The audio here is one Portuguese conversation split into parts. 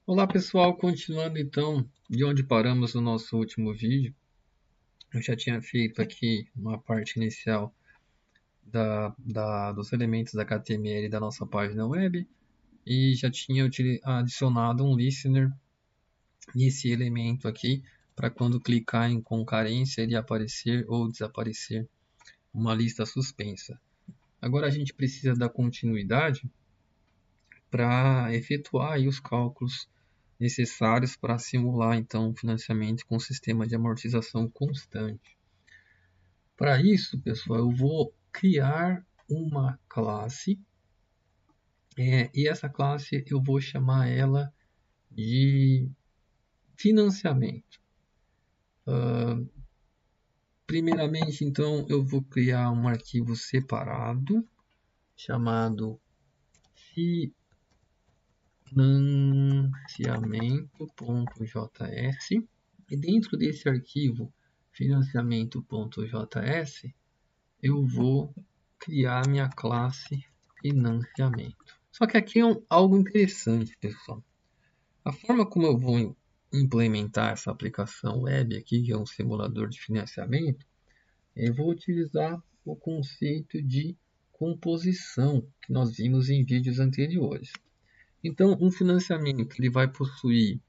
Olá pessoal, continuando então de onde paramos no nosso último vídeo. Eu já tinha feito aqui uma parte inicial dos elementos da HTML da nossa página web e já tinha adicionado um listener nesse elemento aqui para quando clicar em concarência ele aparecer ou desaparecer uma lista suspensa. Agora a gente precisa da continuidade para efetuar aí os cálculos necessários para simular então o financiamento com sistema de amortização constante. Para isso, pessoal, eu vou criar uma classe e essa classe eu vou chamar ela de financiamento. Primeiramente, então, eu vou criar um arquivo separado chamado financiamento.js. E dentro desse arquivo financiamento.js, eu vou criar minha classe financiamento. Só que aqui é algo interessante, pessoal. A forma como eu vou implementar essa aplicação web aqui, que é um simulador de financiamento, eu vou utilizar o conceito de composição que nós vimos em vídeos anteriores. Então, um financiamento ele vai possuir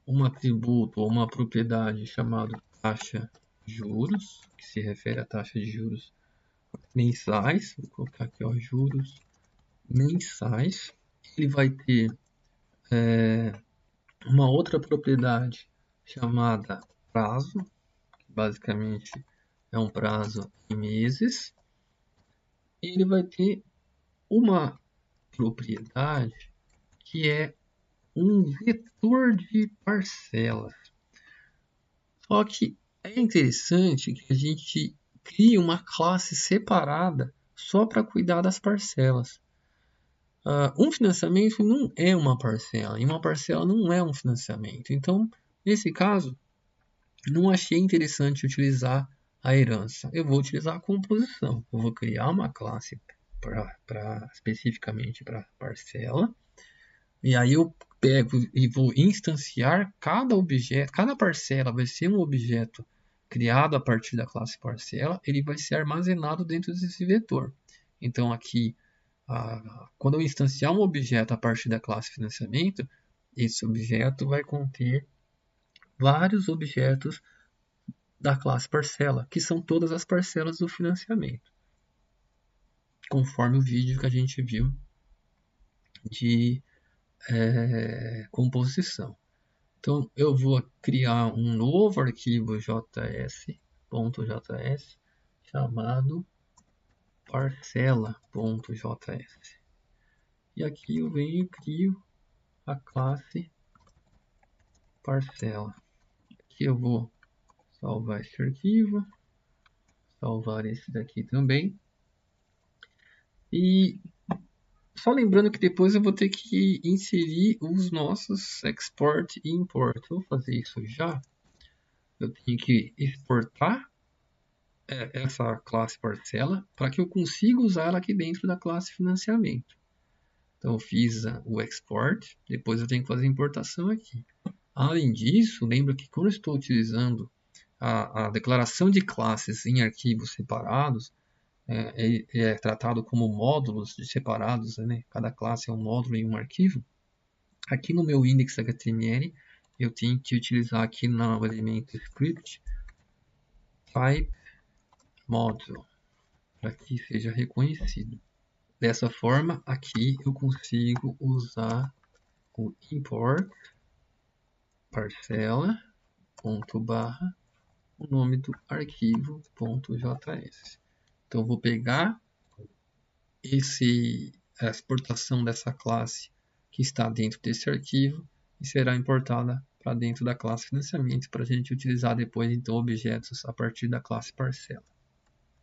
um atributo ou uma propriedade chamado taxa de juros, que se refere à taxa de juros mensais. Vou colocar aqui, ó, juros mensais. Ele vai ter uma outra propriedade chamada prazo, que basicamente é um prazo em meses. Ele vai ter uma propriedade que é um vetor de parcelas. Só que é interessante que a gente crie uma classe separada só para cuidar das parcelas. Um financiamento não é uma parcela, e uma parcela não é um financiamento. Então, nesse caso, não achei interessante utilizar a herança. Eu vou utilizar a composição. Eu vou criar uma classe especificamente para parcela, e aí eu pego e vou instanciar cada objeto, cada parcela vai ser um objeto criado a partir da classe parcela, ele vai ser armazenado dentro desse vetor. Então aqui, quando eu instanciar um objeto a partir da classe financiamento, esse objeto vai conter vários objetos da classe parcela, que são todas as parcelas do financiamento, conforme o vídeo que a gente viu de composição. Então, eu vou criar um novo arquivo js.js chamado parcela.js. E aqui eu venho e crio a classe parcela. Aqui eu vou salvar este arquivo, salvar esse daqui também. E só lembrando que depois eu vou ter que inserir os nossos export e import. Eu vou fazer isso já. Eu tenho que exportar essa classe parcela para que eu consiga usar ela aqui dentro da classe financiamento. Então eu fiz o export, depois eu tenho que fazer a importação aqui. Além disso, lembra que quando eu estou utilizando a declaração de classes em arquivos separados, é tratado como módulos separados, né? Cada classe é um módulo em um arquivo. Aqui no meu index.html, eu tenho que utilizar aqui no elemento script type module, para que seja reconhecido. Dessa forma, aqui eu consigo usar o import parcela ponto barra o nome do arquivo .js. Então eu vou pegar a exportação dessa classe que está dentro desse arquivo e será importada para dentro da classe financiamento para a gente utilizar depois então objetos a partir da classe parcela,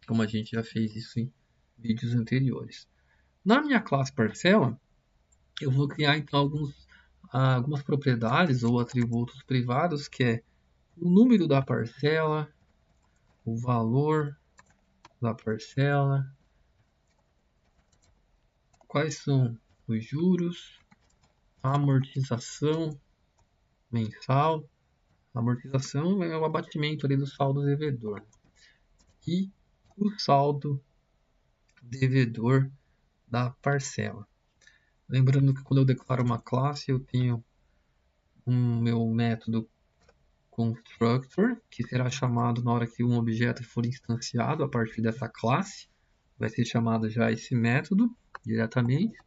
como a gente já fez isso em vídeos anteriores. Na minha classe parcela, eu vou criar então algumas propriedades ou atributos privados, que é o número da parcela, o valor da parcela, quais são os juros amortização mensal. Amortização é o abatimento ali do saldo devedor. E o saldo devedor da parcela. Lembrando que quando eu declaro uma classe, eu tenho um meu método constructor, que será chamado na hora que um objeto for instanciado a partir dessa classe. Vai ser chamado já esse método diretamente.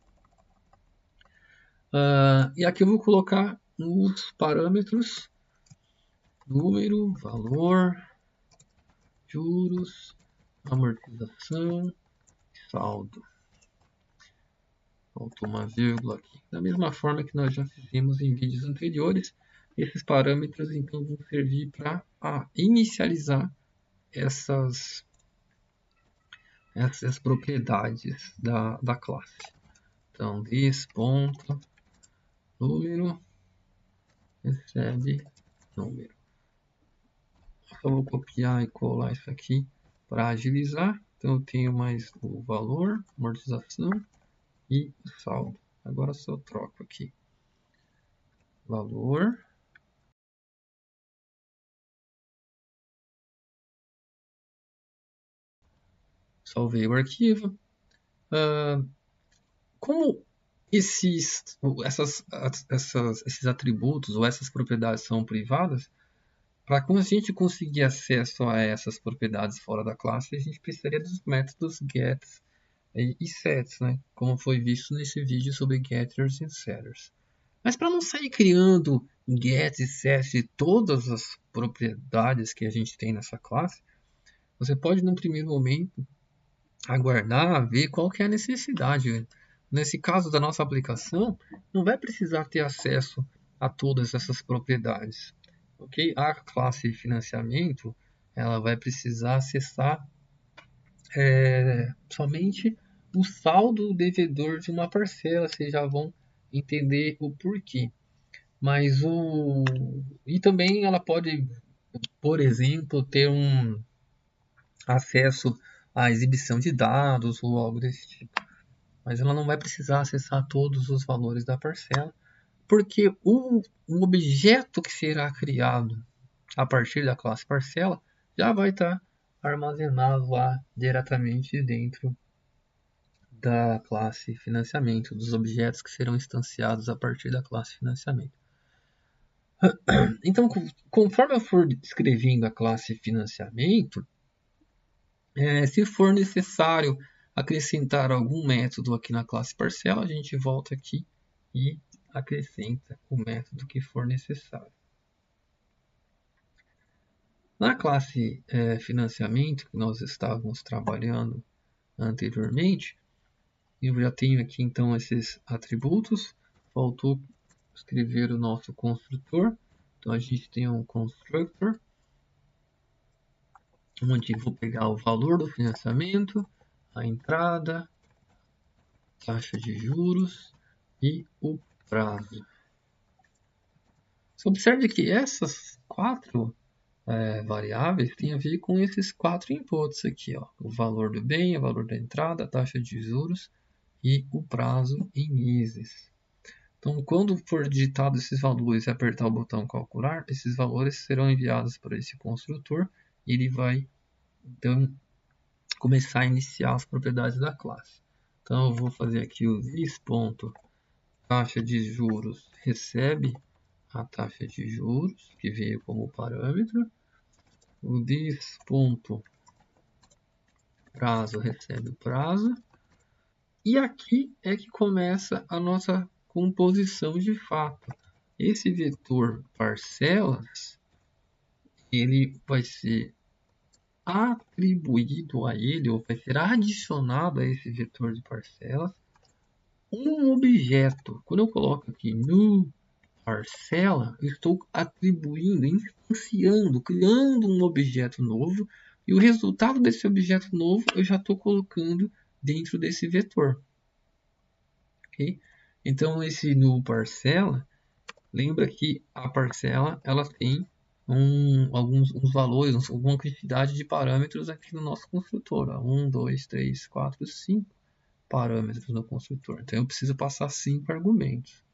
E aqui eu vou colocar os parâmetros número, valor, juros, amortização, saldo. Faltou uma vírgula aqui. Da mesma forma que nós já fizemos em vídeos anteriores, esses parâmetros então vão servir para inicializar essas propriedades da classe. Então, this ponto número recebe número. Só vou copiar e colar isso aqui para agilizar. Então, eu tenho mais o valor, amortização e o saldo. Agora só troco aqui. Valor. Salvei o arquivo. Como esses atributos ou essas propriedades são privadas, para a gente conseguir acesso a essas propriedades fora da classe, a gente precisaria dos métodos gets e sets, né? Como foi visto nesse vídeo sobre getters e setters. Mas para não sair criando gets e sets de todas as propriedades que a gente tem nessa classe, você pode, num primeiro momento, aguardar, ver qual que é a necessidade. Nesse caso da nossa aplicação, não vai precisar ter acesso a todas essas propriedades. Okay? A classe financiamento ela vai precisar acessar somente o saldo devedor de uma parcela. Vocês já vão entender o porquê. Mas e também ela pode, por exemplo, ter um acesso à exibição de dados ou algo desse tipo. Mas ela não vai precisar acessar todos os valores da parcela, porque um objeto que será criado a partir da classe parcela já vai estar armazenado lá diretamente dentro da classe financiamento, dos objetos que serão instanciados a partir da classe financiamento. Então, conforme eu for descrevendo a classe financiamento, se for necessário acrescentar algum método aqui na classe parcela, a gente volta aqui e acrescenta o método que for necessário. Na classe financiamento, que nós estávamos trabalhando anteriormente, eu já tenho aqui então esses atributos. Faltou escrever o nosso construtor. Então a gente tem um constructor, onde eu vou pegar o valor do financiamento, a entrada, taxa de juros e o prazo. Você observe que essas quatro variáveis têm a ver com esses quatro inputs aqui, ó. O valor do bem, o valor da entrada, a taxa de juros e o prazo em meses. Então, quando for digitado esses valores e apertar o botão calcular, esses valores serão enviados para esse construtor e ele vai então começar a iniciar as propriedades da classe. Então, eu vou fazer aqui o this.taxa de juros recebe a taxa de juros que veio como parâmetro. O this.prazo recebe o prazo. E aqui é que começa a nossa composição de fato. Esse vetor parcelas, ele vai ser atribuído a ele, ou vai ser adicionado a esse vetor de parcelas, um objeto. Quando eu coloco aqui no parcela, eu estou atribuindo, instanciando, criando um objeto novo, e o resultado desse objeto novo eu já estou colocando dentro desse vetor. Okay? Então, esse no parcela, lembra que a parcela ela tem alguns valores, alguma quantidade de parâmetros aqui no nosso construtor. 1, 2, 3, 4, 5 parâmetros no construtor. Então, eu preciso passar 5 argumentos.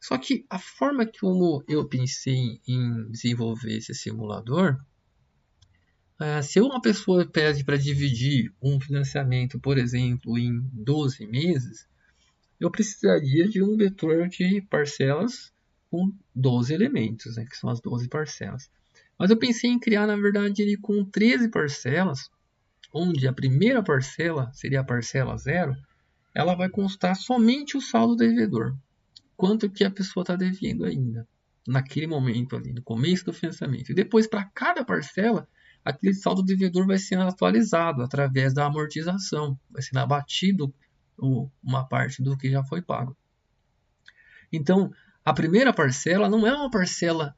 Só que a forma como eu pensei em desenvolver esse simulador, se uma pessoa pede para dividir um financiamento, por exemplo, em 12 meses, eu precisaria de um vetor de parcelas com 12 elementos, né, que são as 12 parcelas. Mas eu pensei em criar, na verdade, ele com 13 parcelas, onde a primeira parcela seria a parcela 0, ela vai constar somente o saldo devedor. Quanto que a pessoa está devendo ainda, naquele momento ali, no começo do financiamento. E depois, para cada parcela, aquele saldo devedor vai sendo atualizado através da amortização, vai sendo abatido uma parte do que já foi pago. Então, a primeira parcela não é uma parcela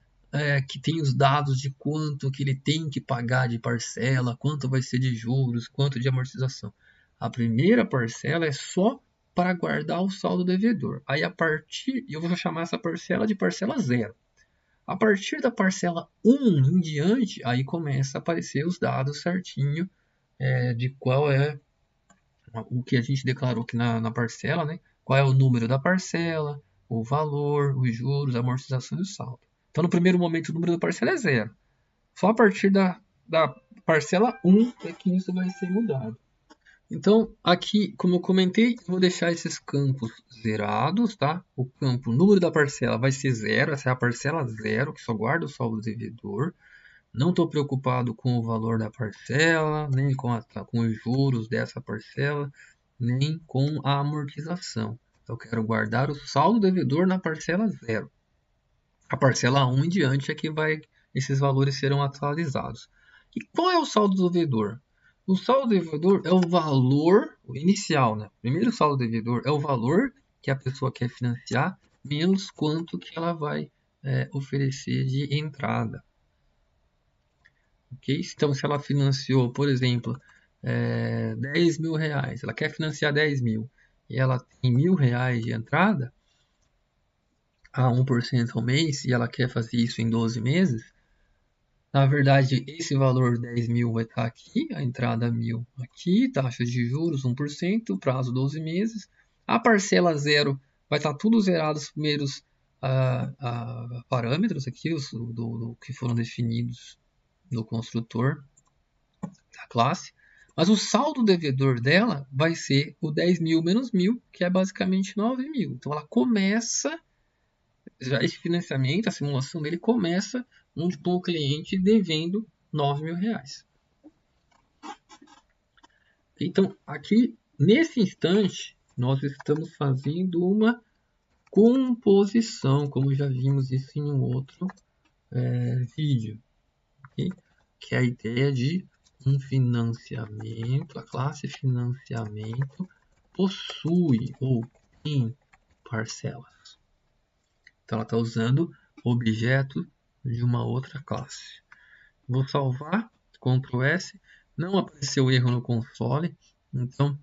que tem os dados de quanto que ele tem que pagar de parcela, quanto vai ser de juros, quanto de amortização. A primeira parcela é só para guardar o saldo devedor. Aí eu vou chamar essa parcela de parcela 0. A partir da parcela 1 em diante, aí começa a aparecer os dados certinho de qual é o que a gente declarou aqui na parcela, né? Qual é o número da parcela, o valor, os juros, a amortização e o saldo. Então, no primeiro momento, o número da parcela é 0. Só a partir da parcela 1 é que isso vai ser mudado. Então, aqui, como eu comentei, eu vou deixar esses campos zerados, tá? O campo número da parcela vai ser 0, essa é a parcela 0, que só guarda o saldo devedor. Não estou preocupado com o valor da parcela, nem com os juros dessa parcela, nem com a amortização. Eu quero guardar o saldo devedor na parcela 0. A parcela 1 em diante é que esses valores serão atualizados. E qual é o saldo devedor? O saldo devedor é o valor inicial, né? O primeiro saldo devedor é o valor que a pessoa quer financiar menos quanto que ela vai oferecer de entrada. Okay? Então, se ela financiou, por exemplo, 10 mil reais, ela quer financiar 10 mil e ela tem R$1.000 de entrada a 1% ao mês e ela quer fazer isso em 12 meses, na verdade, esse valor 10 mil vai estar aqui, a entrada 1.000 aqui, taxa de juros 1%, prazo 12 meses. A parcela 0 vai estar tudo zerado os primeiros parâmetros aqui, do que foram definidos no construtor da classe. Mas o saldo devedor dela vai ser o 10 mil menos 1.000, que é basicamente 9 mil. Então ela começa, já esse financiamento, a simulação dele começa com o cliente devendo 9 mil reais. Então aqui, nesse instante, nós estamos fazendo uma composição, como já vimos isso em um outro vídeo. Okay? Que é a ideia de um financiamento, a classe financiamento possui ou tem parcelas. Então ela está usando objeto de uma outra classe. Vou salvar, Ctrl S, não apareceu erro no console, então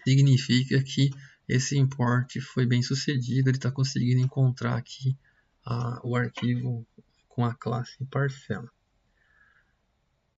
significa que esse import foi bem sucedido, ele está conseguindo encontrar aqui o arquivo com a classe parcela.